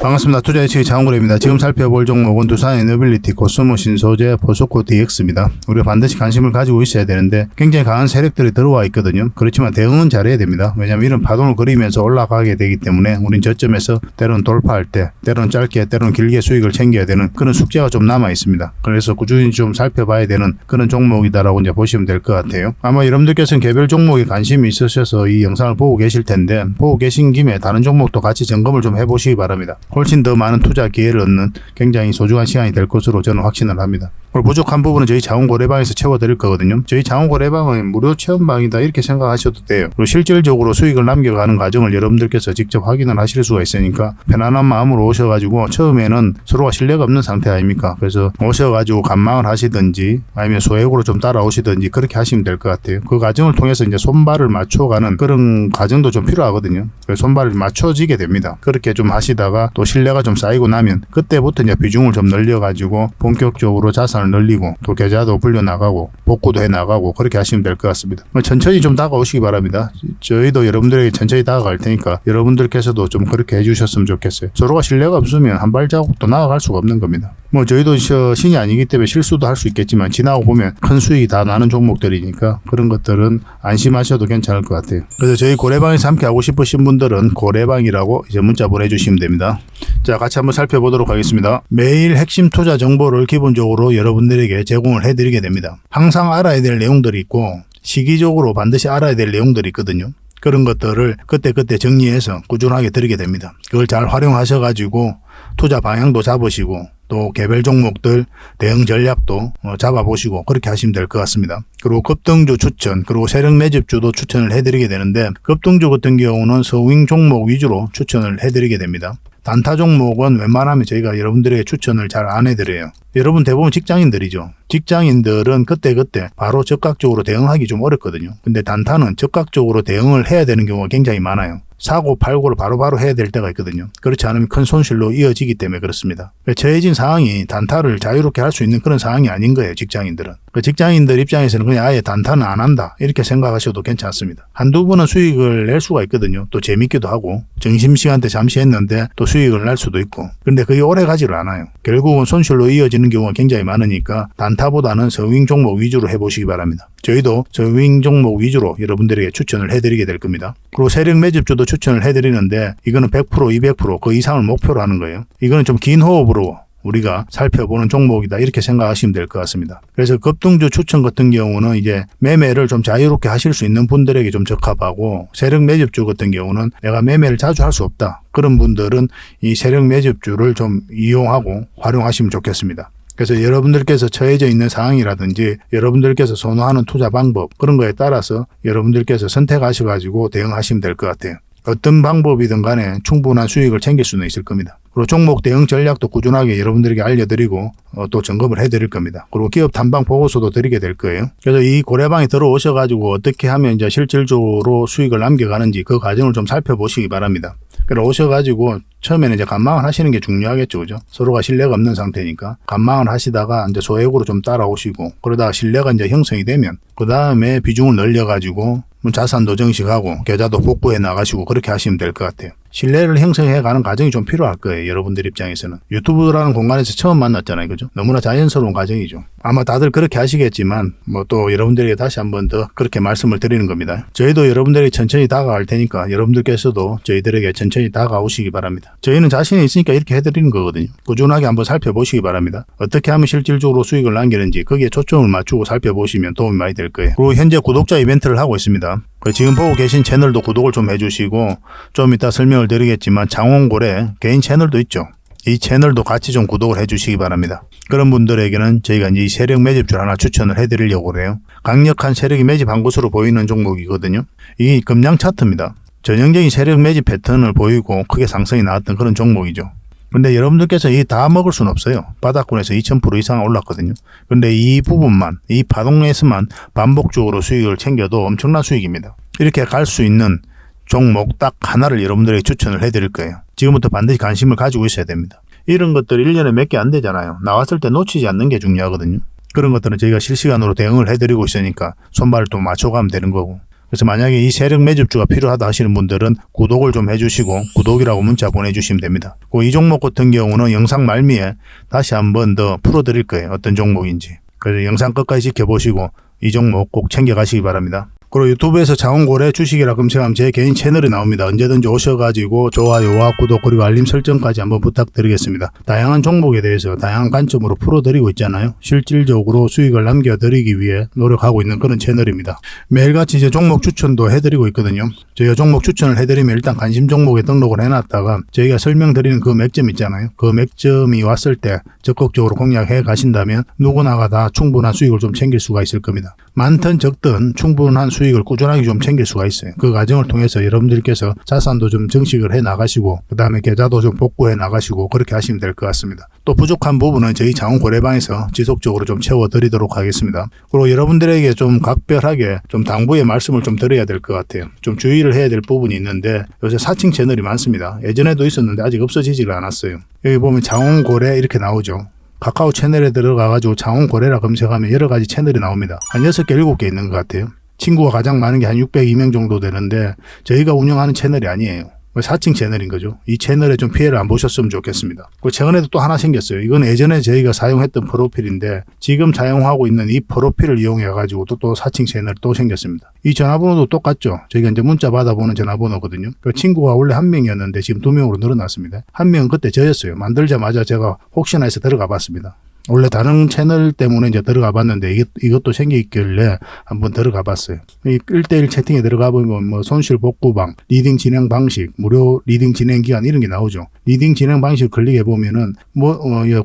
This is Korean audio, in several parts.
반갑습니다. 투자 예측의 장원구입니다. 지금 살펴볼 종목은 두산 에너빌리티, 코스모 신소재, 포스코 DX입니다. 우리가 반드시 관심을 가지고 있어야 되는데 굉장히 강한 세력들이 들어와 있거든요. 그렇지만 대응은 잘해야 됩니다. 왜냐하면 이런 파동을 그리면서 올라가게 되기 때문에 우린 저점에서 때로는 돌파할 때, 때로는 짧게, 때로는 길게 수익을 챙겨야 되는 그런 숙제가 좀 남아 있습니다. 그래서 꾸준히 좀 살펴봐야 되는 그런 종목이다라고 이제 보시면 될 것 같아요. 아마 여러분들께서는 개별 종목에 관심이 있으셔서 이 영상을 보고 계실 텐데, 보고 계신 김에 다른 종목도 같이 점검을 좀 해보시기 바랍니다. 훨씬 더 많은 투자 기회를 얻는 굉장히 소중한 시간이 될 것으로 저는 확신을 합니다. 그리고 부족한 부분은 저희 자원고래방에서 채워드릴 거거든요. 저희 자원고래방은 무료 체험방이다 이렇게 생각하셔도 돼요. 그리고 실질적으로 수익을 남겨가는 과정을 여러분들께서 직접 확인을 하실 수가 있으니까 편안한 마음으로 오셔가지고, 처음에는 서로가 신뢰가 없는 상태 아닙니까? 그래서 오셔가지고 관망을 하시든지 아니면 소액으로 좀 따라오시든지 그렇게 하시면 될 것 같아요. 그 과정을 통해서 이제 손발을 맞춰가는 그런 과정도 좀 필요하거든요. 그래서 손발을 맞춰지게 됩니다. 그렇게 좀 하시다가 또 신뢰가 좀 쌓이고 나면 그때부터 이제 비중을 좀 늘려가지고 본격적으로 자산을 늘리고 또 계좌도 불려나가고 복구도 해나가고 그렇게 하시면 될 것 같습니다. 천천히 좀 다가오시기 바랍니다. 저희도 여러분들에게 천천히 다가갈 테니까 여러분들께서도 좀 그렇게 해주셨으면 좋겠어요. 서로가 신뢰가 없으면 한 발자국도 나아갈 수가 없는 겁니다. 저희도 신이 아니기 때문에 실수도 할 수 있겠지만 지나고 보면 큰 수익이 다 나는 종목들이니까 그런 것들은 안심하셔도 괜찮을 것 같아요. 그래서 저희 고래방에서 함께 하고 싶으신 분들은 고래방이라고 이제 문자 보내주시면 됩니다. 자, 같이 한번 살펴보도록 하겠습니다. 매일 핵심 투자 정보를 기본적으로 여러분들에게 제공을 해드리게 됩니다. 항상 알아야 될 내용들이 있고 시기적으로 반드시 알아야 될 내용들이 있거든요. 그런 것들을 그때그때 정리해서 꾸준하게 드리게 됩니다. 그걸 잘 활용하셔가지고 투자 방향도 잡으시고 또 개별 종목들 대응 전략도 잡아보시고 그렇게 하시면 될 것 같습니다. 그리고 급등주 추천, 그리고 세력 매집주도 추천을 해드리게 되는데, 급등주 같은 경우는 서윙 종목 위주로 추천을 해드리게 됩니다. 단타 종목은 웬만하면 저희가 여러분들에게 추천을 잘 안 해드려요. 여러분 대부분 직장인들이죠. 직장인들은 그때그때 바로 적극적으로 대응하기 좀 어렵거든요. 근데 단타는 적극적으로 대응을 해야 되는 경우가 굉장히 많아요. 사고 팔고를 바로바로 해야 될 때가 있거든요. 그렇지 않으면 큰 손실로 이어지기 때문에 그렇습니다. 처해진 상황이 단타를 자유롭게 할 수 있는 그런 상황이 아닌 거예요, 직장인들은. 직장인들 입장에서는 그냥 아예 단타는 안 한다 이렇게 생각하셔도 괜찮습니다. 한두 번은 수익을 낼 수가 있거든요. 또 재밌기도 하고 점심시간 때 잠시 했는데 또 수익을 낼 수도 있고, 근데 그게 오래 가지를 않아요. 결국은 손실로 이어지는 경우가 굉장히 많으니까 단타보다는 서윙 종목 위주로 해보시기 바랍니다. 저희도 서윙 종목 위주로 여러분들에게 추천을 해드리게 될 겁니다. 그리고 세력 매집주도 추천을 해드리는데 이거는 100%, 200% 그 이상을 목표로 하는 거예요. 이거는 좀 긴 호흡으로 우리가 살펴보는 종목이다 이렇게 생각하시면 될 것 같습니다. 그래서 급등주 추천 같은 경우는 이제 매매를 좀 자유롭게 하실 수 있는 분들에게 좀 적합하고, 세력 매집주 같은 경우는 내가 매매를 자주 할 수 없다 그런 분들은 이 세력 매집주를 좀 이용하고 활용하시면 좋겠습니다. 그래서 여러분들께서 처해져 있는 상황이라든지 여러분들께서 선호하는 투자 방법 그런 거에 따라서 여러분들께서 선택하셔가지고 대응하시면 될 것 같아요. 어떤 방법이든 간에 충분한 수익을 챙길 수는 있을 겁니다. 그리고 종목 대응 전략도 꾸준하게 여러분들에게 알려드리고 또 점검을 해드릴 겁니다. 그리고 기업 탐방 보고서도 드리게 될 거예요. 그래서 이 고래방에 들어오셔가지고 어떻게 하면 이제 실질적으로 수익을 남겨가는지 그 과정을 좀 살펴보시기 바랍니다. 그래서 오셔가지고 처음에는 이제 관망을 하시는 게 중요하겠죠, 그죠? 서로가 신뢰가 없는 상태니까 관망을 하시다가 이제 소액으로 좀 따라오시고, 그러다가 신뢰가 이제 형성이 되면 그 다음에 비중을 늘려가지고 자산도 정식하고 계좌도 복구해 나가시고 그렇게 하시면 될 것 같아요. 신뢰를 형성해가는 과정이 좀 필요할 거예요, 여러분들 입장에서는. 유튜브라는 공간에서 처음 만났잖아요, 그죠? 너무나 자연스러운 과정이죠. 아마 다들 그렇게 하시겠지만 또 여러분들에게 다시 한번 더 그렇게 말씀을 드리는 겁니다. 저희도 여러분들에게 천천히 다가갈 테니까 여러분들께서도 저희들에게 천천히 다가오시기 바랍니다. 저희는 자신이 있으니까 이렇게 해드리는 거거든요. 꾸준하게 한번 살펴보시기 바랍니다. 어떻게 하면 실질적으로 수익을 남기는지 거기에 초점을 맞추고 살펴보시면 도움이 많이 될 거예요. 그리고 현재 구독자 이벤트를 하고 있습니다. 지금 보고 계신 채널도 구독을 좀 해주시고, 좀 이따 설명을 드리겠지만 장원고래 개인 채널도 있죠. 이 채널도 같이 좀 구독을 해주시기 바랍니다. 그런 분들에게는 저희가 이제 세력 매집주를 하나 추천을 해드리려고 그래요. 강력한 세력이 매집한 것으로 보이는 종목이거든요. 이게 금량 차트입니다. 전형적인 세력 매집 패턴을 보이고 크게 상승이 나왔던 그런 종목이죠. 근데 여러분들께서 이 다 먹을 수는 없어요. 바닥권에서 2000% 이상 올랐거든요. 근데 이 부분만, 이 파동에서만 반복적으로 수익을 챙겨도 엄청난 수익입니다. 이렇게 갈 수 있는 종목 딱 하나를 여러분들에게 추천을 해드릴 거예요. 지금부터 반드시 관심을 가지고 있어야 됩니다. 이런 것들 1년에 몇 개 안 되잖아요. 나왔을 때 놓치지 않는 게 중요하거든요. 그런 것들은 저희가 실시간으로 대응을 해드리고 있으니까 손발을 또 맞춰가면 되는 거고, 그래서 만약에 이 세력 매집주가 필요하다 하시는 분들은 구독을 좀 해주시고 구독이라고 문자 보내주시면 됩니다. 이 종목 같은 경우는 영상 말미에 다시 한번 더 풀어드릴 거예요. 어떤 종목인지. 그래서 영상 끝까지 지켜보시고 이 종목 꼭 챙겨가시기 바랍니다. 그리고 유튜브에서 장원고래 주식이라 검색하면 제 개인 채널이 나옵니다. 언제든지 오셔가지고 좋아요와 구독 그리고 알림 설정까지 한번 부탁드리겠습니다. 다양한 종목에 대해서 다양한 관점으로 풀어드리고 있잖아요. 실질적으로 수익을 남겨드리기 위해 노력하고 있는 그런 채널입니다. 매일같이 이제 종목 추천도 해드리고 있거든요. 저희가 종목 추천을 해드리면 일단 관심 종목에 등록을 해놨다가 저희가 설명드리는 그 맥점 있잖아요. 그 맥점이 왔을 때 적극적으로 공략해 가신다면 누구나가 다 충분한 수익을 좀 챙길 수가 있을 겁니다. 많든 적든 충분한 수익을 꾸준하게 좀 챙길 수가 있어요. 그 과정을 통해서 여러분들께서 자산도 좀 증식을 해 나가시고 그 다음에 계좌도 좀 복구해 나가시고 그렇게 하시면 될 것 같습니다. 또 부족한 부분은 저희 장원고래방에서 지속적으로 좀 채워드리도록 하겠습니다. 그리고 여러분들에게 좀 각별하게 좀 당부의 말씀을 좀 드려야 될 것 같아요. 좀 주의를 해야 될 부분이 있는데 요새 사칭 채널이 많습니다. 예전에도 있었는데 아직 없어지지가 않았어요. 여기 보면 장원고래 이렇게 나오죠. 카카오 채널에 들어가가지고 장원고래라 검색하면 여러 가지 채널이 나옵니다. 한 6개, 7개 있는 것 같아요. 친구가 가장 많은 게 한 602명 정도 되는데 저희가 운영하는 채널이 아니에요. 사칭 채널인 거죠. 이 채널에 좀 피해를 안 보셨으면 좋겠습니다. 최근에도 또 하나 생겼어요. 이건 예전에 저희가 사용했던 프로필인데 지금 사용하고 있는 이 프로필을 이용해 가지고 또 사칭 채널 또 생겼습니다. 이 전화번호도 똑같죠. 저희가 이제 문자 받아보는 전화번호거든요. 그 친구가 원래 1명이었는데 지금 2명으로 늘어났습니다. 1명은 그때 저였어요. 만들자마자 제가 혹시나 해서 들어가 봤습니다. 원래 다른 채널 때문에 이제 들어가 봤는데 이것도 생기길래 한번 들어가 봤어요. 이 1대1 채팅에 들어가 보면 뭐 손실 복구방, 리딩 진행 방식, 무료 리딩 진행 기간 이런 게 나오죠. 리딩 진행 방식을 클릭해 보면은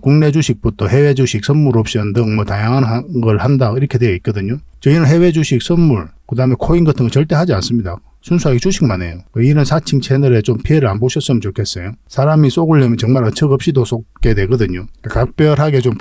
국내 주식부터 해외 주식, 선물 옵션 등 뭐 다양한 걸 한다 이렇게 되어 있거든요. 저희는 해외 주식, 선물, 그다음에 코인 같은 거 절대 하지 않습니다. 순수하게 주식만 해요. 이런 사칭 채널에 좀 피해를 안 보셨으면 좋겠어요. 사람이 속으려면 정말 어처 없이도 속게 되거든요. 각별하게 좀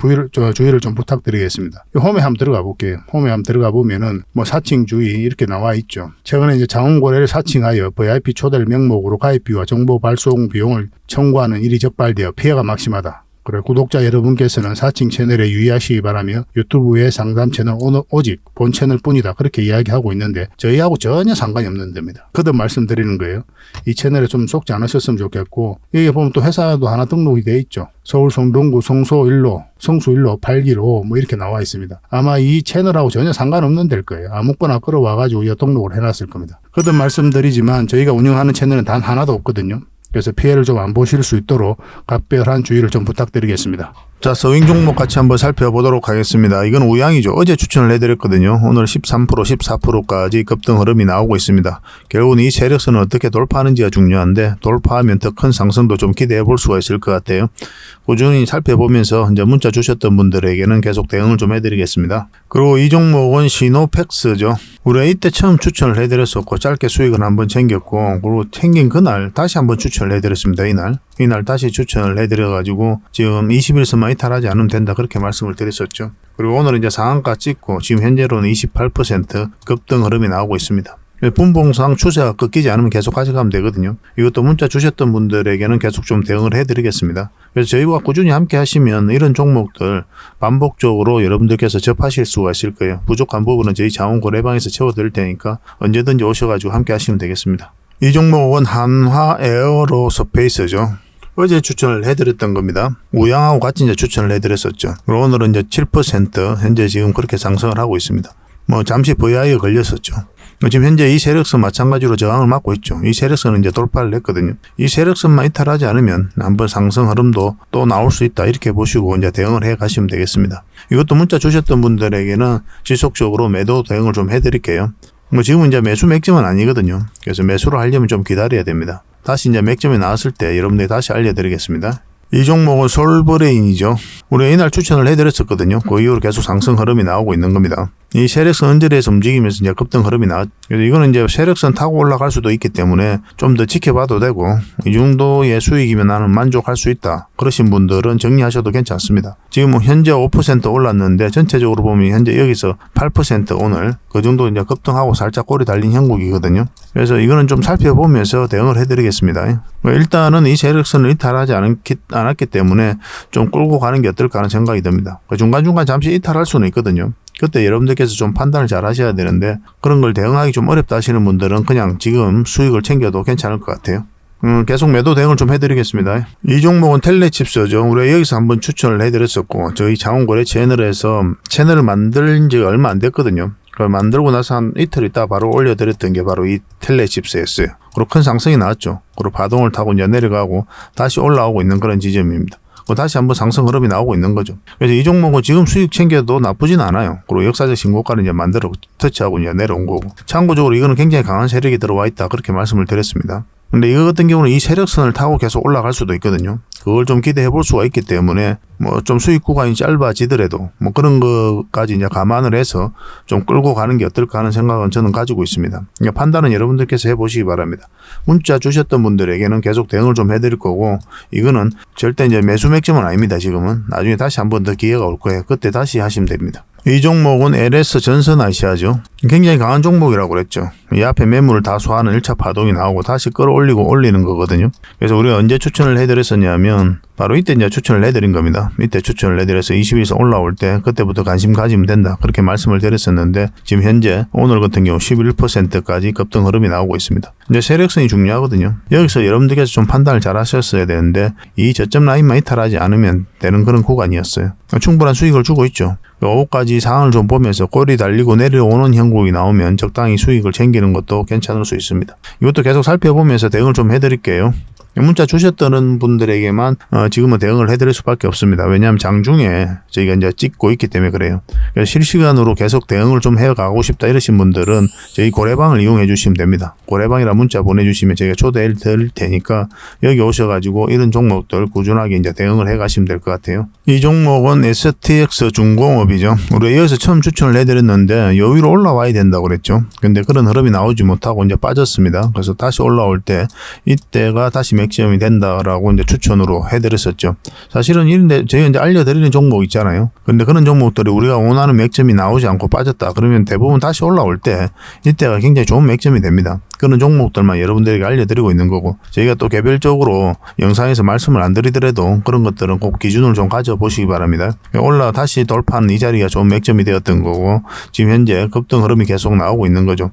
주의를 좀 부탁드리겠습니다. 홈에 한번 들어가 볼게요. 홈에 한번 들어가 보면은 뭐 사칭 주의 이렇게 나와 있죠. 최근에 이제 장원고래를 사칭하여 VIP 초대를 명목으로 가입비와 정보 발송 비용을 청구하는 일이 적발되어 피해가 막심하다. 그래, 구독자 여러분께서는 사칭 채널에 유의하시기 바라며 유튜브의 상담 채널 오직 본 채널 뿐이다. 그렇게 이야기하고 있는데 저희하고 전혀 상관이 없는 데입니다. 거듭 말씀드리는 거예요. 이 채널에 좀 속지 않으셨으면 좋겠고 여기 보면 또 회사도 하나 등록이 돼 있죠. 서울 성동구 성수일로 8기로 뭐 이렇게 나와 있습니다. 아마 이 채널하고 전혀 상관없는 데일 거예요. 아무거나 끌어와가지고 등록을 해놨을 겁니다. 거듭 말씀드리지만 저희가 운영하는 채널은 단 하나도 없거든요. 그래서 피해를 좀 안 보실 수 있도록 각별한 주의를 좀 부탁드리겠습니다. 자, 서윙 종목 같이 한번 살펴보도록 하겠습니다. 이건 우양이죠. 어제 추천을 해드렸거든요. 오늘 13%, 14%까지 급등 흐름이 나오고 있습니다. 결국은 이 세력선을 어떻게 돌파하는지가 중요한데 돌파하면 더 큰 상승도 좀 기대해 볼 수가 있을 것 같아요. 꾸준히 살펴보면서 이제 문자 주셨던 분들에게는 계속 대응을 좀 해드리겠습니다. 그리고 이 종목은 시노팩스죠. 우리가 이때 처음 추천을 해드렸었고 짧게 수익을 한번 챙겼고 그리고 챙긴 그날 다시 한번 추천을 해드렸습니다. 이날 다시 추천을 해드려가지고 지금 20일선만 이탈하지 않으면 된다 그렇게 말씀을 드렸었죠. 그리고 오늘 이제 상한가 찍고 지금 현재로는 28% 급등 흐름이 나오고 있습니다. 분봉상 추세가 꺾이지 않으면 계속 가져가면 되거든요. 이것도 문자 주셨던 분들에게는 계속 좀 대응을 해드리겠습니다. 그래서 저희와 꾸준히 함께 하시면 이런 종목들 반복적으로 여러분들께서 접하실 수가 있을 거예요. 부족한 부분은 저희 장원고래방에서 채워드릴 테니까 언제든지 오셔가지고 함께 하시면 되겠습니다. 이 종목은 한화 에어로스페이스죠. 어제 추천을 해드렸던 겁니다. 우양하고 같이 이제 추천을 해드렸었죠. 그리고 오늘은 이제 7% 현재 지금 그렇게 상승을 하고 있습니다. 잠시 VI가 걸렸었죠. 지금 현재 이 세력선 마찬가지로 저항을 맞고 있죠. 이 세력선은 이제 돌파를 했거든요. 이 세력선만 이탈하지 않으면 한번 상승 흐름도 또 나올 수 있다. 이렇게 보시고 이제 대응을 해 가시면 되겠습니다. 이것도 문자 주셨던 분들에게는 지속적으로 매도 대응을 좀 해드릴게요. 지금은 이제 매수 맥점은 아니거든요. 그래서 매수를 하려면 좀 기다려야 됩니다. 다시 이제 맥점이 나왔을 때 여러분들이 다시 알려드리겠습니다. 이 종목은 솔브레인이죠. 우리가 이날 추천을 해드렸었거든요. 그 이후로 계속 상승 흐름이 나오고 있는 겁니다. 이 세력선 언저리에서 움직이면서 이제 급등 흐름이 나왔죠. 그래서 이거는 이제 세력선 타고 올라갈 수도 있기 때문에 좀 더 지켜봐도 되고 이 정도의 수익이면 나는 만족할 수 있다. 그러신 분들은 정리하셔도 괜찮습니다. 지금 현재 5% 올랐는데 전체적으로 보면 현재 여기서 8% 오늘 그 정도 이제 급등하고 살짝 꼬리 달린 형국이거든요. 그래서 이거는 좀 살펴보면서 대응을 해드리겠습니다. 일단은 이 세력선을 이탈하지 않았기 때문에 좀 끌고 가는 게 어떨까 하는 생각이 듭니다. 중간중간 잠시 이탈할 수는 있거든요. 그때 여러분들께서 좀 판단을 잘 하셔야 되는데 그런 걸 대응하기 좀 어렵다 하시는 분들은 그냥 지금 수익을 챙겨도 괜찮을 것 같아요. 계속 매도 대응을 좀 해드리겠습니다. 이 종목은 텔레칩스죠. 우리가 여기서 한번 추천을 해드렸었고 저희 장원거래 채널에서 채널을 만든 지 얼마 안 됐거든요. 그걸 만들고 나서 한 이틀 있다 바로 올려드렸던 게 바로 이 텔레칩스였어요. 그리고 큰 상승이 나왔죠. 그리고 바동을 타고 이제 내려가고 다시 올라오고 있는 그런 지점입니다. 다시 한번 상승 흐름이 나오고 있는 거죠. 그래서 이 종목은 지금 수익 챙겨도 나쁘진 않아요. 그리고 역사적 신고가를 이제 만들어 터치하고 이제 내려온 거고. 참고적으로 이거는 굉장히 강한 세력이 들어와 있다. 그렇게 말씀을 드렸습니다. 근데 이거 같은 경우는 이 세력선을 타고 계속 올라갈 수도 있거든요. 그걸 좀 기대해 볼 수가 있기 때문에 뭐 좀 수익 구간이 짧아지더라도 뭐 그런 것까지 이제 감안을 해서 좀 끌고 가는 게 어떨까 하는 생각은 저는 가지고 있습니다. 그러니까 판단은 여러분들께서 해보시기 바랍니다. 문자 주셨던 분들에게는 계속 대응을 좀 해드릴 거고 이거는 절대 이제 매수 맥점은 아닙니다. 지금은 나중에 다시 한번 더 기회가 올 거예요. 그때 다시 하시면 됩니다. 이 종목은 LS 전선아시아죠. 굉장히 강한 종목이라고 그랬죠. 이 앞에 매물을 다 소화하는 1차 파동이 나오고 다시 끌어올리고 올리는 거거든요. 그래서 우리가 언제 추천을 해드렸었냐면 바로 이때 이제 추천을 해드린 겁니다. 이때 추천을 해드려서 20에서 올라올 때 그때부터 관심 가지면 된다. 그렇게 말씀을 드렸었는데 지금 현재 오늘 같은 경우 11%까지 급등 흐름이 나오고 있습니다. 이제 세력선이 중요하거든요. 여기서 여러분들께서 좀 판단을 잘 하셨어야 되는데 이 저점 라인만 이탈하지 않으면 되는 그런 구간이었어요. 충분한 수익을 주고 있죠. 오후까지 상황을 좀 보면서 꼬리 달리고 내려오는 형국이 나오면 적당히 수익을 챙기는 것도 괜찮을 수 있습니다. 이것도 계속 살펴보면서 대응을 좀 해드릴게요. 문자 주셨던 분들에게만 지금은 대응을 해드릴 수밖에 없습니다. 왜냐하면 장중에 저희가 이제 찍고 있기 때문에 그래요. 그래서 실시간으로 계속 대응을 좀 해가고 싶다 이러신 분들은 저희 고래방을 이용해 주시면 됩니다. 고래방이라 문자 보내주시면 저희가 초대해 드릴 테니까 여기 오셔가지고 이런 종목들 꾸준하게 이제 대응을 해 가시면 될 것 같아요. 이 종목은 STX 중공업이죠. 우리가 여기서 처음 추천을 해드렸는데 요 위로 올라와야 된다고 그랬죠. 근데 그런 흐름이 나오지 못하고 이제 빠졌습니다. 그래서 다시 올라올 때 이때가 다시 맥시멈이 된다라고 이제 추천으로 해드렸었죠. 사실은 이런데 저희가 이제 알려드리는 종목 있잖아요. 근데 그런 종목들이 우리가 원하는 맥점이 나오지 않고 빠졌다. 그러면 대부분 다시 올라올 때 이때가 굉장히 좋은 맥점이 됩니다. 그런 종목들만 여러분들에게 알려드리고 있는 거고 저희가 또 개별적으로 영상에서 말씀을 안 드리더라도 그런 것들은 꼭 기준을 좀 가져보시기 바랍니다. 올라 다시 돌파하는 이 자리가 좋은 맥점이 되었던 거고 지금 현재 급등 흐름이 계속 나오고 있는 거죠.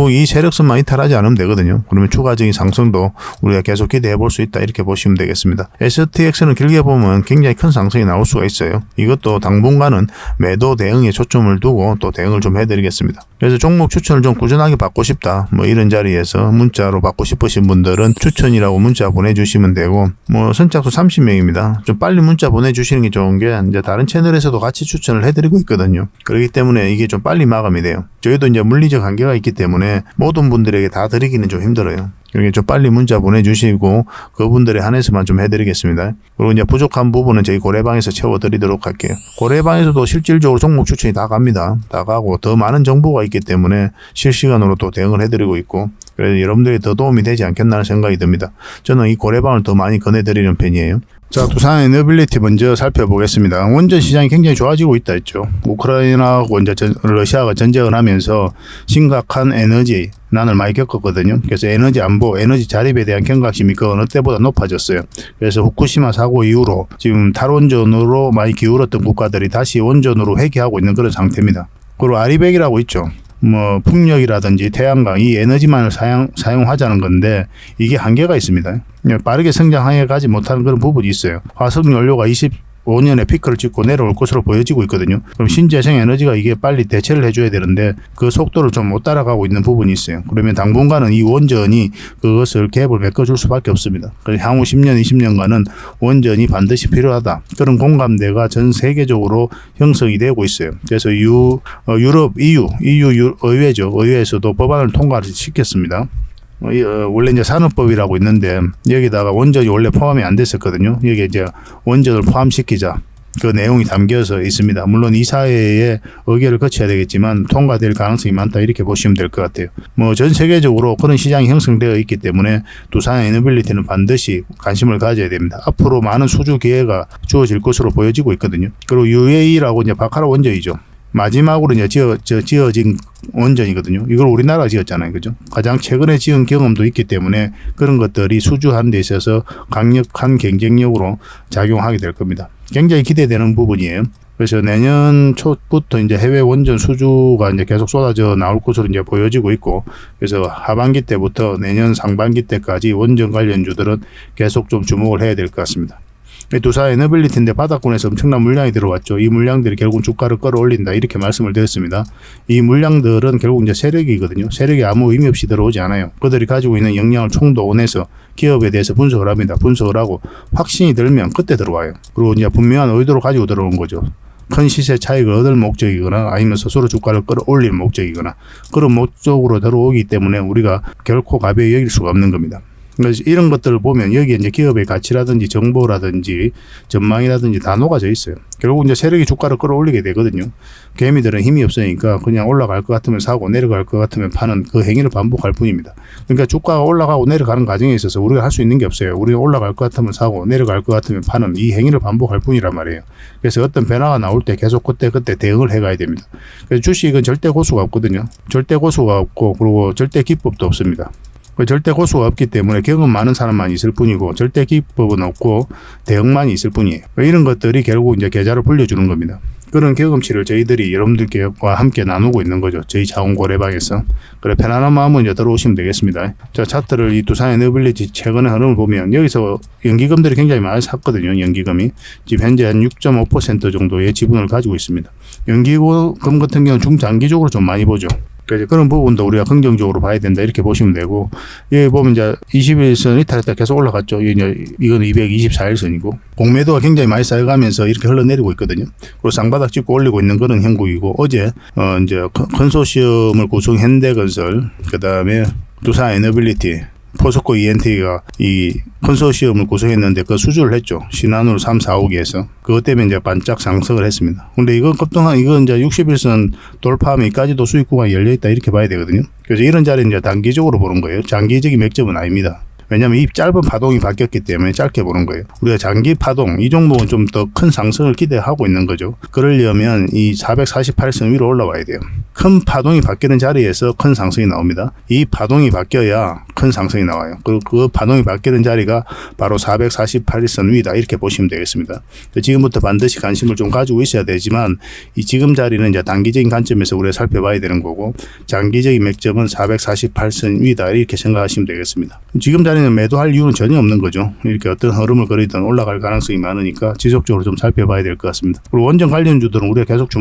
이 세력선만 이탈하지 않으면 되거든요. 그러면 추가적인 상승도 우리가 계속 기대해 볼 수 있다 이렇게 보시면 되겠습니다. STX는 길게 보면 굉장히 큰 상승이 나올 수가 있어요. 이것도 당분간은 매도 대응에 초점을 두고 또 대응을 좀 해드리겠습니다. 그래서 종목 추천을 좀 꾸준하게 받고 싶다 뭐 이런 자리에서 문자로 받고 싶으신 분들은 추천이라고 문자 보내주시면 되고 뭐 선착수 30명입니다. 좀 빨리 문자 보내주시는 게 좋은 게 이제 다른 채널에서도 같이 추천을 해드리고 있거든요. 그렇기 때문에 이게 좀 빨리 마감이 돼요. 저희도 이제 물리적 한계가 있기 때문에 모든 분들에게 다 드리기는 좀 힘들어요. 그러니까 좀 빨리 문자 보내주시고 그분들에 한해서만 좀 해드리겠습니다. 그리고 이제 부족한 부분은 저희 고래방에서 채워드리도록 할게요. 고래방에서도 실질적으로 종목 추천이 다 갑니다. 다 가고 더 많은 정보가 있기 때문에 실시간으로 또 대응을 해드리고 있고 그래서 여러분들이 더 도움이 되지 않겠나 하는 생각이 듭니다. 저는 이 고래방을 더 많이 권해드리는 편이에요. 자, 두산 에너빌리티 먼저 살펴보겠습니다. 원전 시장이 굉장히 좋아지고 있다 했죠. 우크라이나하고 이제 러시아가 전쟁을 하면서 심각한 에너지 난을 많이 겪었거든요. 그래서 에너지 안보, 에너지 자립에 대한 경각심이 그 어느 때보다 높아졌어요. 그래서 후쿠시마 사고 이후로 지금 탈원전으로 많이 기울었던 국가들이 다시 원전으로 회귀하고 있는 그런 상태입니다. 그리고 아리백이라고 있죠. 뭐 풍력이라든지 태양광 이 에너지만을 사용하자는 건데 이게 한계가 있습니다. 빠르게 성장해 가지 못하는 그런 부분이 있어요. 화석 연료가 25년에 피크를 찍고 내려올 것으로 보여지고 있거든요. 그럼 신재생 에너지가 이게 빨리 대체를 해줘야 되는데 그 속도를 좀 못 따라가고 있는 부분이 있어요. 그러면 당분간은 이 원전이 그것을 갭을 메꿔줄 수밖에 없습니다. 그래서 향후 10년, 20년간은 원전이 반드시 필요하다. 그런 공감대가 전 세계적으로 형성이 되고 있어요. 그래서 유럽, EU 의회죠. 의회에서도 법안을 통과를 시켰습니다. 원래 이제 산업법이라고 있는데 여기다가 원전이 원래 포함이 안 됐었거든요. 여기 이제 원전을 포함시키자 그 내용이 담겨서 있습니다. 물론 이사회의 의결을 거쳐야 되겠지만 통과될 가능성이 많다 이렇게 보시면 될 것 같아요. 뭐 전 세계적으로 그런 시장이 형성되어 있기 때문에 두산 에너빌리티는 반드시 관심을 가져야 됩니다. 앞으로 많은 수주 기회가 주어질 것으로 보여지고 있거든요. 그리고 UAE라고 이제 바카라 원전이죠. 마지막으로 이제 지어진 원전이거든요. 이걸 우리나라가 지었잖아요. 그죠? 가장 최근에 지은 경험도 있기 때문에 그런 것들이 수주하는 데 있어서 강력한 경쟁력으로 작용하게 될 겁니다. 굉장히 기대되는 부분이에요. 그래서 내년 초부터 이제 해외 원전 수주가 이제 계속 쏟아져 나올 것으로 이제 보여지고 있고, 그래서 하반기 때부터 내년 상반기 때까지 원전 관련주들은 계속 좀 주목을 해야 될 것 같습니다. 두산 에너빌리티인데 바닥권에서 엄청난 물량이 들어왔죠. 이 물량들이 결국 주가를 끌어올린다 이렇게 말씀을 드렸습니다. 이 물량들은 결국 이제 세력이거든요. 세력이 아무 의미 없이 들어오지 않아요. 그들이 가지고 있는 역량을 총동원해서 기업에 대해서 분석을 합니다. 분석을 하고 확신이 들면 그때 들어와요. 그리고 이제 분명한 의도를 가지고 들어온 거죠. 큰 시세 차익을 얻을 목적이거나 아니면 스스로 주가를 끌어올릴 목적이거나 그런 목적으로 들어오기 때문에 우리가 결코 가벼이 여길 수가 없는 겁니다. 그래서 이런 것들을 보면 여기에 이제 기업의 가치라든지 정보라든지 전망이라든지 다 녹아져 있어요. 결국 이제 세력이 주가를 끌어올리게 되거든요. 개미들은 힘이 없으니까 그냥 올라갈 것 같으면 사고 내려갈 것 같으면 파는 그 행위를 반복할 뿐입니다. 그러니까 주가가 올라가고 내려가는 과정에 있어서 우리가 할 수 있는 게 없어요. 우리가 올라갈 것 같으면 사고 내려갈 것 같으면 파는 이 행위를 반복할 뿐이란 말이에요. 그래서 어떤 변화가 나올 때 계속 그때 대응을 해가야 됩니다. 그래서 주식은 절대 고수가 없거든요. 절대 고수가 없고 그리고 절대 기법도 없습니다. 절대 고수가 없기 때문에 경험 많은 사람만 있을 뿐이고 절대 기법은 없고 대응만 있을 뿐이에요. 이런 것들이 결국 이제 계좌를 불려주는 겁니다. 그런 경험치를 저희들이 여러분들과 함께 나누고 있는 거죠. 저희 자원고래방에서. 그래 편안한 마음으로 이제 들어오시면 되겠습니다. 자, 차트를 이 두산 에너빌리티 최근의 흐름을 보면 여기서 연기금들이 굉장히 많이 샀거든요. 연기금이 지금 현재 한 6.5% 정도의 지분을 가지고 있습니다. 연기금 같은 경우는 중장기적으로 좀 많이 보죠. 그래서 그런 부분도 우리가 긍정적으로 봐야 된다 이렇게 보시면 되고, 여기 보면 이제 21선 이탈했다 계속 올라갔죠. 이건 224일선이고 공매도가 굉장히 많이 쌓여가면서 이렇게 흘러내리고 있거든요. 그리고 쌍바닥 찍고 올리고 있는 그런 형국이고, 어제 이제 컨소시엄을 구성 현대건설, 그 다음에 두산 에너빌리티, 포스코 ENT가 이 컨소시엄을 구성했는데 그 수주를 했죠. 신한으로 3, 4호기에서. 그것 때문에 이제 반짝 상승을 했습니다. 근데 이건 급등한, 이건 이제 61선 돌파하면 이까지도 수익 구간이 열려있다 이렇게 봐야 되거든요. 그래서 이런 자리는 이제 단기적으로 보는 거예요. 장기적인 맥점은 아닙니다. 왜냐하면 이 짧은 파동이 바뀌었기 때문에 짧게 보는 거예요. 우리가 장기 파동, 이 종목은 좀 더 큰 상승을 기대하고 있는 거죠. 그러려면 이 448선 위로 올라와야 돼요. 큰 파동이 바뀌는 자리에서 큰 상승이 나옵니다. 이 파동이 바뀌어야 큰 상승이 나와요. 그리고 그 파동이 바뀌는 자리가 바로 448선 위다 이렇게 보시면 되겠습니다. 지금부터 반드시 관심을 좀 가지고 있어야 되지만 이 지금 자리는 이제 단기적인 관점에서 우리가 살펴봐야 되는 거고, 장기적인 맥점은 448선 위다 이렇게 생각하시면 되겠습니다. 지금 자리는 매도할 이유는 전혀 없는 거죠. 이렇게 어떤 흐름을 그리든 올라갈 가능성이 많으니까 지속적으로 좀 살펴봐야 될 것 같습니다. 그리고 원전 관련주들은 우리가 계속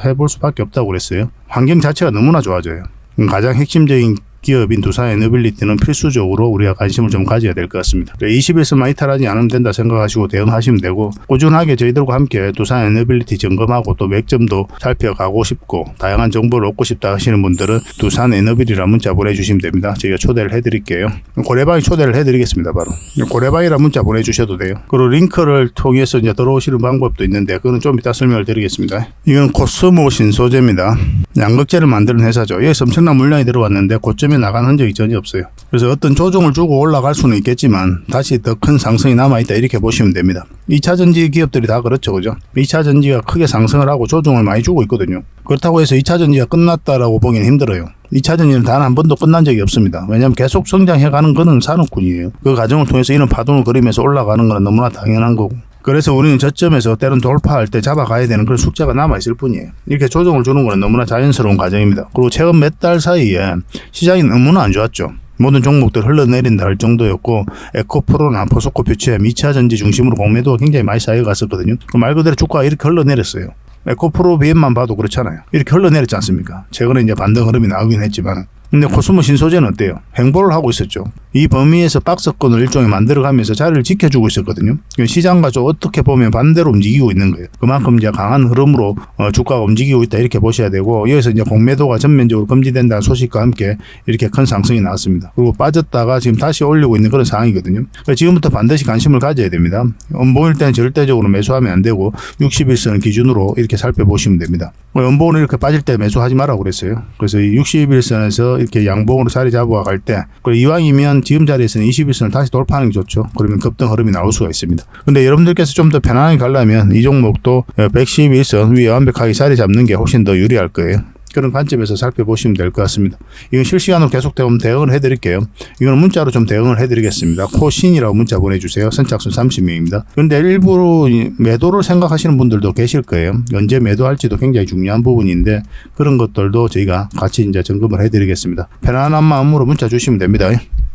해볼 수밖에 없다고 그랬어요. 환경 자체가 너무나 좋아져요. 가장 핵심적인 기업인 두산 에너빌리티는 필수적으로 우리가 관심을 좀 가져야 될 것 같습니다. 21선만 이탈하지 않으면 된다 생각하시고 대응하시면 되고, 꾸준하게 저희들과 함께 두산 에너빌리티 점검하고 또 맥점도 살펴가고 싶고 다양한 정보를 얻고 싶다 하시는 분들은 두산 에너빌이라는 문자 보내주시면 됩니다. 저희가 초대를 해드릴게요. 고래방이 초대를 해드리겠습니다. 바로 고래방이라는 문자 보내주셔도 돼요. 그리고 링크를 통해서 이제 들어오시는 방법도 있는데 그건 좀 이따 설명을 드리겠습니다. 이건 코스모 신소재입니다. 양극재를 만드는 회사죠. 여기서 엄청난 물량이 들어왔는데 고점에 나간 흔적이 전혀 없어요. 그래서 어떤 조정을 주고 올라갈 수는 있겠지만 다시 더 큰 상승이 남아있다 이렇게 보시면 됩니다. 2차전지 기업들이 다 그렇죠. 그죠? 2차전지가 크게 상승을 하고 조정을 많이 주고 있거든요. 그렇다고 해서 2차전지가 끝났다라고 보기는 힘들어요. 2차전지는 단 한 번도 끝난 적이 없습니다. 왜냐하면 계속 성장해가는 거는 산업군이에요. 그 과정을 통해서 이런 파동을 그리면서 올라가는 건 너무나 당연한 거고, 그래서 우리는 저점에서 때론 돌파할 때 잡아가야 되는 그런 숙제가 남아있을 뿐이에요. 이렇게 조정을 주는 건 너무나 자연스러운 과정입니다. 그리고 최근 몇 달 사이에 시장이 너무나 안 좋았죠. 모든 종목들 흘러내린다 할 정도였고, 에코프로나 포스코 퓨처엠 2차전지 중심으로 공매도가 굉장히 많이 쌓여갔었거든요. 말 그대로 주가가 이렇게 흘러내렸어요. 에코프로 BM만 봐도 그렇잖아요. 이렇게 흘러내렸지 않습니까? 최근에 이제 반등 흐름이 나오긴 했지만. 근데 코스모 신소재는 어때요? 횡보를 하고 있었죠. 이 범위에서 박스권을 일종의 만들어가면서 자리를 지켜주고 있었거든요. 시장과 좀 어떻게 보면 반대로 움직이고 있는 거예요. 그만큼 이제 강한 흐름으로 주가가 움직이고 있다 이렇게 보셔야 되고, 여기서 이제 공매도가 전면적으로 금지된다는 소식과 함께 이렇게 큰 상승이 나왔습니다. 그리고 빠졌다가 지금 다시 올리고 있는 그런 상황이거든요. 지금부터 반드시 관심을 가져야 됩니다. 연봉일 때는 절대적으로 매수하면 안 되고 61선 기준으로 이렇게 살펴보시면 됩니다. 연봉은 이렇게 빠질 때 매수하지 말라고 그랬어요. 그래서 이 61선에서 이렇게 양봉으로 자리 잡아갈 때, 그리고 이왕이면 지금 자리에서는 21선을 다시 돌파하는 게 좋죠. 그러면 급등 흐름이 나올 수가 있습니다. 근데 여러분들께서 좀 더 편안하게 가려면 이 종목도 111선 위에 완벽하게 자리 잡는 게 훨씬 더 유리할 거예요. 그런 관점에서 살펴보시면 될 것 같습니다. 이건 실시간으로 계속 대응을 해드릴게요. 이거는 문자로 좀 대응을 해드리겠습니다. 코신이라고 문자 보내주세요. 선착순 30명입니다. 그런데 일부러 매도를 생각하시는 분들도 계실 거예요. 언제 매도할지도 굉장히 중요한 부분인데 그런 것들도 저희가 같이 이제 점검을 해드리겠습니다. 편안한 마음으로 문자 주시면 됩니다.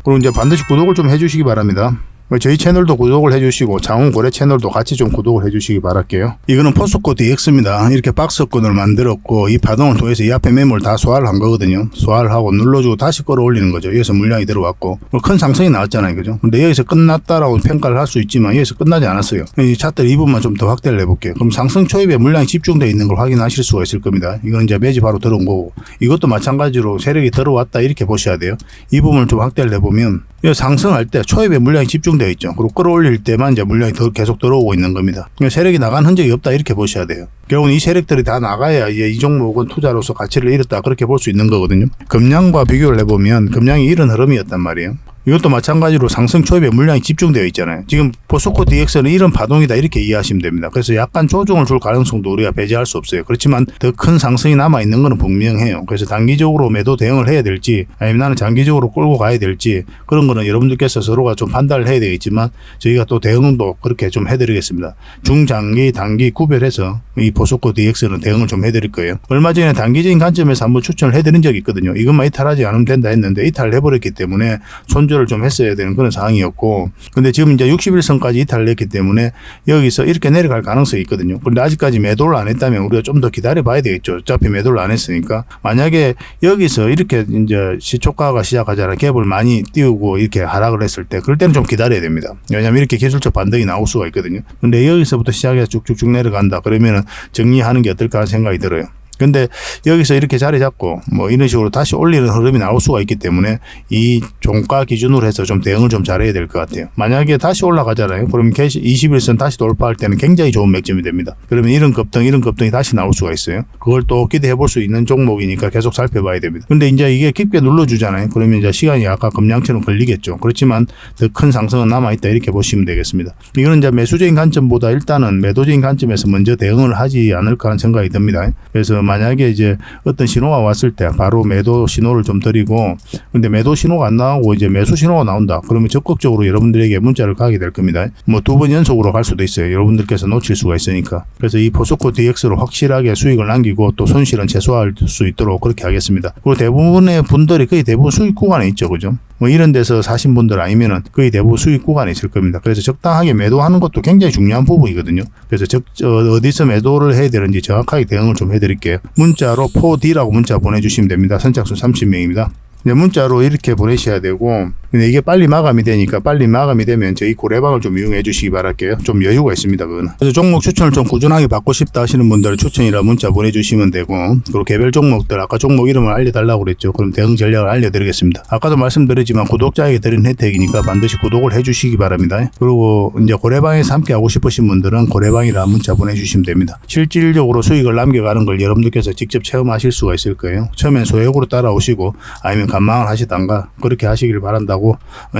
그리고 이제 반드시 구독을 좀 해주시기 바랍니다. 저희 채널도 구독을 해주시고 장훈고래 채널도 같이 좀 구독을 해주시기 바랄게요. 이거는 포스코 DX입니다. 이렇게 박스권을 만들었고 이 파동을 통해서 이 앞에 매물 다 소화를 한 거거든요. 소화를 하고 눌러주고 다시 끌어올리는 거죠. 여기서 물량이 들어왔고 큰 상승이 나왔잖아요. 그죠? 근데 여기서 끝났다라고 평가를 할 수 있지만 여기서 끝나지 않았어요. 이 차트 이 부분만 좀 더 확대를 해볼게요. 그럼 상승 초입에 물량이 집중되어 있는 걸 확인하실 수가 있을 겁니다. 이건 이제 매집 바로 들어온 거고 이것도 마찬가지로 세력이 들어왔다 이렇게 보셔야 돼요. 이 부분을 좀 확대를 해보면 상승할 때 초입에 물량이 집중되어 있죠. 그리고 끌어올릴 때만 이제 물량이 더 계속 들어오고 있는 겁니다. 세력이 나간 흔적이 없다 이렇게 보셔야 돼요. 결국은 이 세력들이 다 나가야 이제 이 종목은 투자로서 가치를 잃었다 그렇게 볼 수 있는 거거든요. 금량과 비교를 해보면 금량이 이런 흐름이었단 말이에요. 이것도 마찬가지로 상승 초입에 물량이 집중되어 있잖아요. 지금 포스코 DX는 이런 파동이다 이렇게 이해하시면 됩니다. 그래서 약간 조정을 줄 가능성도 우리가 배제할 수 없어요. 그렇지만 더 큰 상승이 남아있는 것은 분명해요. 그래서 단기적으로 매도 대응을 해야 될지 아니면 나는 장기적으로 끌고 가야 될지 그런 거는 여러분들께서 서로가 좀 판단을 해야 되겠지만 저희가 또 대응도 그렇게 좀 해드리겠습니다. 중장기 단기 구별해서 이 포스코 DX는 대응을 좀 해드릴 거예요. 얼마 전에 단기적인 관점에서 한번 추천을 해드린 적이 있거든요. 이것만 이탈하지 않으면 된다 했는데 이탈을 해버렸기 때문에 손절을 좀 했어야 되는 그런 상황이었고 근데 지금 이제 61선까지 이탈을 했기 때문에 여기서 이렇게 내려갈 가능성이 있거든요. 그런데 아직까지 매도를 안 했다면 우리가 좀 더 기다려 봐야 되겠죠. 어차피 매도를 안 했으니까 만약에 여기서 이렇게 이제 시초가가 시작하잖아요. 갭을 많이 띄우고 이렇게 하락을 했을 때 그럴 때는 좀 기다려야 됩니다. 왜냐하면 이렇게 기술적 반등이 나올 수가 있거든요. 근데 여기서부터 시작해서 쭉쭉쭉 내려간다 그러면은 정리하는 게 어떨까 하는 생각이 들어요. 근데 여기서 이렇게 자리 잡고 뭐 이런 식으로 다시 올리는 흐름이 나올 수가 있기 때문에 이 종가 기준으로 해서 좀 대응을 좀 잘해야 될 것 같아요. 만약에 다시 올라가잖아요. 그러면 21선 다시 돌파할 때는 굉장히 좋은 맥점이 됩니다. 그러면 이런 급등이 다시 나올 수가 있어요. 그걸 또 기대해 볼 수 있는 종목이니까 계속 살펴봐야 됩니다. 근데 이제 이게 깊게 눌러주잖아요. 그러면 이제 시간이 아까 금량처럼 걸리겠죠. 그렇지만 더 큰 상승은 남아있다 이렇게 보시면 되겠습니다. 이거는 이제 매수적인 관점보다 일단은 매도적인 관점에서 먼저 대응을 하지 않을까 하는 생각이 듭니다. 그래서 만약에 이제 어떤 신호가 왔을 때 바로 매도 신호를 좀 드리고 근데 매도 신호가 안 나오고 이제 매수 신호가 나온다. 그러면 적극적으로 여러분들에게 문자를 가게 될 겁니다. 뭐 2번 연속으로 갈 수도 있어요. 여러분들께서 놓칠 수가 있으니까. 그래서 이 포스코 DX로 확실하게 수익을 남기고 또 손실은 최소화할 수 있도록 그렇게 하겠습니다. 그리고 대부분의 분들이 거의 대부분 수익 구간에 있죠. 그죠? 뭐 이런 데서 사신 분들 아니면은 거의 대부분 수익 구간에 있을 겁니다. 그래서 적당하게 매도하는 것도 굉장히 중요한 부분이거든요. 그래서 어디서 매도를 해야 되는지 정확하게 대응을 좀 해드릴게요. 문자로 4D라고 문자 보내주시면 됩니다. 선착순 30명입니다. 문자로 이렇게 보내셔야 되고 근데 이게 빨리 마감이 되니까 빨리 마감이 되면 저희 고래방을 좀 이용해 주시기 바랄게요. 좀 여유가 있습니다. 그거는. 그래서 종목 추천을 좀 꾸준하게 받고 싶다 하시는 분들은 추천이라 문자 보내주시면 되고 그리고 개별 종목들 아까 종목 이름을 알려달라고 그랬죠. 그럼 대응 전략을 알려드리겠습니다. 아까도 말씀드렸지만 구독자에게 드린 혜택이니까 반드시 구독을 해주시기 바랍니다. 그리고 이제 고래방에서 함께 하고 싶으신 분들은 고래방이라 문자 보내주시면 됩니다. 실질적으로 수익을 남겨가는 걸 여러분들께서 직접 체험하실 수가 있을 거예요. 처음엔 소액으로 따라오시고 아니면 감망을 하시던가 그렇게 하시길 바란다고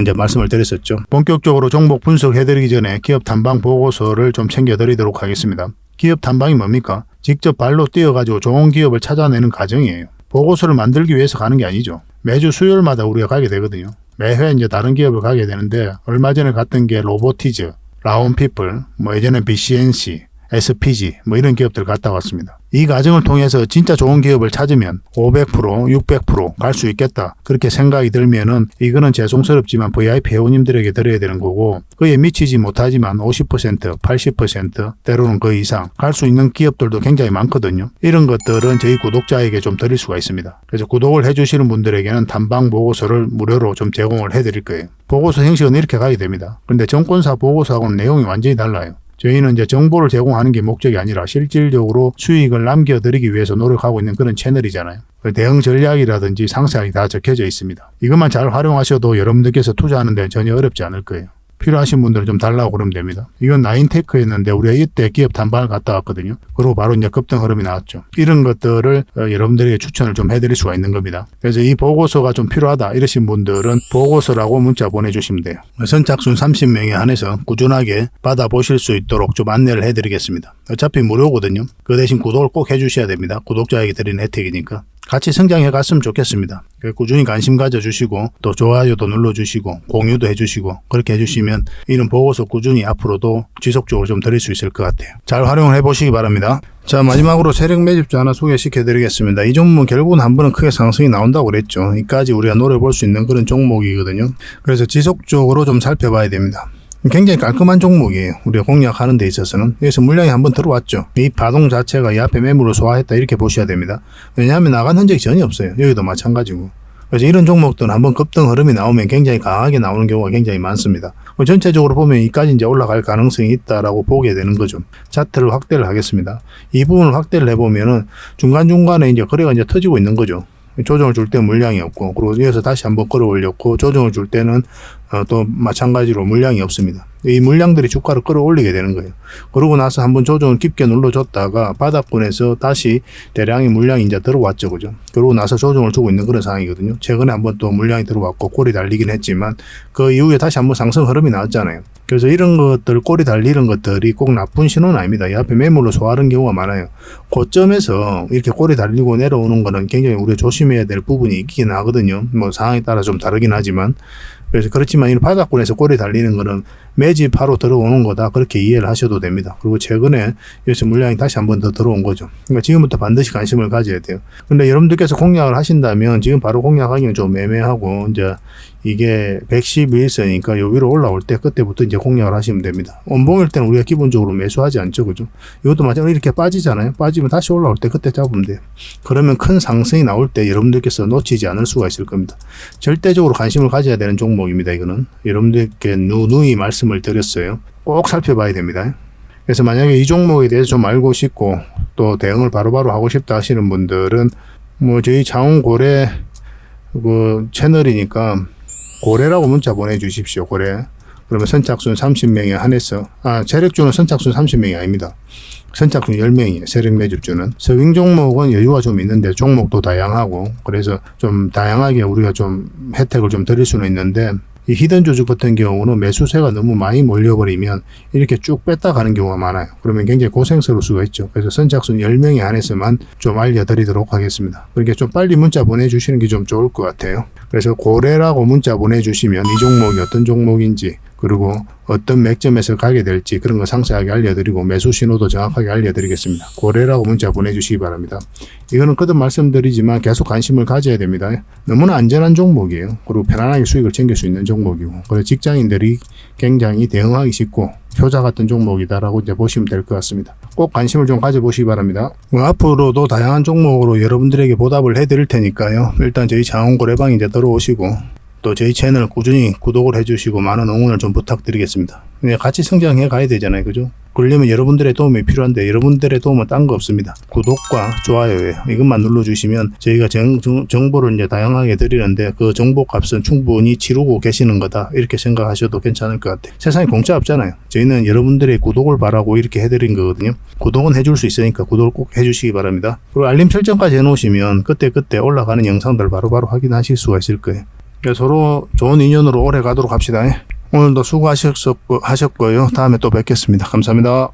이제 말씀을 드렸었죠. 본격적으로 종목 분석해드리기 전에 기업 탐방 보고서를 좀 챙겨드리도록 하겠습니다. 기업 탐방이 뭡니까? 직접 발로 뛰어가지고 좋은 기업을 찾아내는 과정이에요. 보고서를 만들기 위해서 가는 게 아니죠. 매주 수요일마다 우리가 가게 되거든요. 매회 이제 다른 기업을 가게 되는데 얼마 전에 갔던 게 로보티즈, 라온피플, 뭐 예전에 BCNC, SPG 뭐 이런 기업들 갔다 왔습니다. 이 과정을 통해서 진짜 좋은 기업을 찾으면 500%, 600% 갈 수 있겠다. 그렇게 생각이 들면은 이거는 죄송스럽지만 VIP 회원님들에게 드려야 되는 거고 그에 미치지 못하지만 50%, 80% 때로는 그 이상 갈 수 있는 기업들도 굉장히 많거든요. 이런 것들은 저희 구독자에게 좀 드릴 수가 있습니다. 그래서 구독을 해주시는 분들에게는 탐방 보고서를 무료로 좀 제공을 해드릴 거예요. 보고서 형식은 이렇게 가게 됩니다. 그런데 정권사 보고서하고는 내용이 완전히 달라요. 저희는 이제 정보를 제공하는 게 목적이 아니라 실질적으로 수익을 남겨드리기 위해서 노력하고 있는 그런 채널이잖아요. 대응 전략이라든지 상세하게 다 적혀져 있습니다. 이것만 잘 활용하셔도 여러분들께서 투자하는 데 전혀 어렵지 않을 거예요. 필요하신 분들은 좀 달라고 그러면 됩니다. 이건 나인테크였는데 우리가 이때 기업 단반을 갔다 왔거든요. 그리고 바로 이제 급등 흐름이 나왔죠. 이런 것들을 여러분들에게 추천을 좀 해드릴 수가 있는 겁니다. 그래서 이 보고서가 좀 필요하다 이러신 분들은 보고서라고 문자 보내주시면 돼요. 선착순 30명에 한해서 꾸준하게 받아보실 수 있도록 좀 안내를 해드리겠습니다. 어차피 무료거든요. 그 대신 구독을 꼭 해주셔야 됩니다. 구독자에게 드리는 혜택이니까. 같이 성장해 갔으면 좋겠습니다. 꾸준히 관심 가져주시고 또 좋아요도 눌러주시고 공유도 해주시고 그렇게 해주시면 이런 보고서 꾸준히 앞으로도 지속적으로 좀 드릴 수 있을 것 같아요. 잘 활용을 해보시기 바랍니다. 자, 마지막으로 세력 매집주 하나 소개시켜 드리겠습니다. 이 종목은 결국은 한 번은 크게 상승이 나온다고 그랬죠. 이까지 우리가 노려볼 수 있는 그런 종목이거든요. 그래서 지속적으로 좀 살펴봐야 됩니다. 굉장히 깔끔한 종목이에요. 우리가 공략하는 데 있어서는. 여기서 물량이 한번 들어왔죠. 이 파동 자체가 이 앞에 매물을 소화했다 이렇게 보셔야 됩니다. 왜냐하면 나간 흔적이 전혀 없어요. 여기도 마찬가지고. 그래서 이런 종목들은 한번 급등 흐름이 나오면 굉장히 강하게 나오는 경우가 굉장히 많습니다. 전체적으로 보면 이까지 이제 올라갈 가능성이 있다라고 보게 되는 거죠. 차트를 확대를 하겠습니다. 이 부분을 확대를 해보면은 중간중간에 이제 거래가 이제 터지고 있는 거죠. 조정을 줄 때 물량이 없고, 그리고 이어서 다시 한번 끌어올렸고, 조정을 줄 때는 또 마찬가지로 물량이 없습니다. 이 물량들이 주가를 끌어올리게 되는 거예요. 그러고 나서 한번 조정을 깊게 눌러줬다가 바닥권에서 다시 대량의 물량이 이제 들어왔죠, 그죠? 그러고 나서 조정을 주고 있는 그런 상황이거든요. 최근에 한번 또 물량이 들어왔고 꼬리 달리긴 했지만 그 이후에 다시 한번 상승 흐름이 나왔잖아요. 그래서 이런 것들, 꼬리 달리는 것들이 꼭 나쁜 신호는 아닙니다. 이 앞에 매물로 소화하는 경우가 많아요. 고점에서 이렇게 꼬리 달리고 내려오는 거는 굉장히 우리가 조심해야 될 부분이 있긴 하거든요. 뭐 상황에 따라 좀 다르긴 하지만. 그래서 그렇지만 이 바닥권에서 꼬리 달리는 거는 매집하러 들어오는 거다 그렇게 이해를 하셔도 됩니다. 그리고 최근에 여기서 물량이 다시 한번 더 들어온 거죠. 그러니까 지금부터 반드시 관심을 가져야 돼요. 근데 여러분들께서 공략을 하신다면 지금 바로 공략하기는 좀 애매하고 이제 이게 112일선이니까 요 위로 올라올 때 그때부터 이제 공략을 하시면 됩니다. 원봉일 때는 우리가 기본적으로 매수하지 않죠, 그죠? 이것도 마찬가지로 이렇게 빠지잖아요. 빠지면 다시 올라올 때 그때 잡으면 돼요. 그러면 큰 상승이 나올 때 여러분들께서 놓치지 않을 수가 있을 겁니다. 절대적으로 관심을 가져야 되는 종목입니다. 이거는 여러분들께 누누이 말씀을 드렸어요. 꼭 살펴봐야 됩니다. 그래서 만약에 이 종목에 대해서 좀 알고 싶고 또 대응을 바로바로 하고 싶다 하시는 분들은 뭐 저희 장훈고래 그 채널이니까 고래라고 문자 보내주십시오. 고래. 그러면 선착순 30명에 한해서 세력주는 선착순 30명이 아닙니다. 선착순 10명이에요. 세력 매집주는. 서빙 종목은 여유가 좀 있는데 종목도 다양하고 그래서 좀 다양하게 우리가 좀 혜택을 좀 드릴 수는 있는데 이 히든 조직 같은 경우는 매수세가 너무 많이 몰려버리면 이렇게 쭉 뺐다 가는 경우가 많아요. 그러면 굉장히 고생스러울 수가 있죠. 그래서 선착순 10명에 한해서만 좀 알려드리도록 하겠습니다. 그렇게 좀 빨리 문자 보내주시는 게 좀 좋을 것 같아요. 그래서 고래라고 문자 보내주시면 이 종목이 어떤 종목인지 그리고 어떤 맥점에서 가게 될지 그런 거 상세하게 알려드리고 매수 신호도 정확하게 알려드리겠습니다. 고래라고 문자 보내주시기 바랍니다. 이거는 거듭 말씀드리지만 계속 관심을 가져야 됩니다. 너무나 안전한 종목이에요. 그리고 편안하게 수익을 챙길 수 있는 종목이고 그래서 직장인들이 굉장히 대응하기 쉽고 효자 같은 종목이다라고 이제 보시면 될 것 같습니다. 꼭 관심을 좀 가져보시기 바랍니다. 앞으로도 다양한 종목으로 여러분들에게 보답을 해드릴 테니까요. 일단 저희 장훈고래방 이제 들어오시고 또 저희 채널 꾸준히 구독을 해주시고 많은 응원을 좀 부탁드리겠습니다. 같이 성장해 가야 되잖아요, 그죠? 그러려면 여러분들의 도움이 필요한데 여러분들의 도움은 딴 거 없습니다. 구독과 좋아요예요. 이것만 눌러주시면 저희가 정보를 이제 다양하게 드리는데 그 정보 값은 충분히 치르고 계시는 거다 이렇게 생각하셔도 괜찮을 것 같아요. 세상에 공짜 없잖아요. 저희는 여러분들의 구독을 바라고 이렇게 해드린 거거든요. 구독은 해줄 수 있으니까 구독을 꼭 해주시기 바랍니다. 그리고 알림 설정까지 해놓으시면 그때 올라가는 영상들 바로바로 확인하실 수가 있을 거예요. 서로 좋은 인연으로 오래 가도록 합시다. 오늘도 수고하셨고요. 다음에 또 뵙겠습니다. 감사합니다.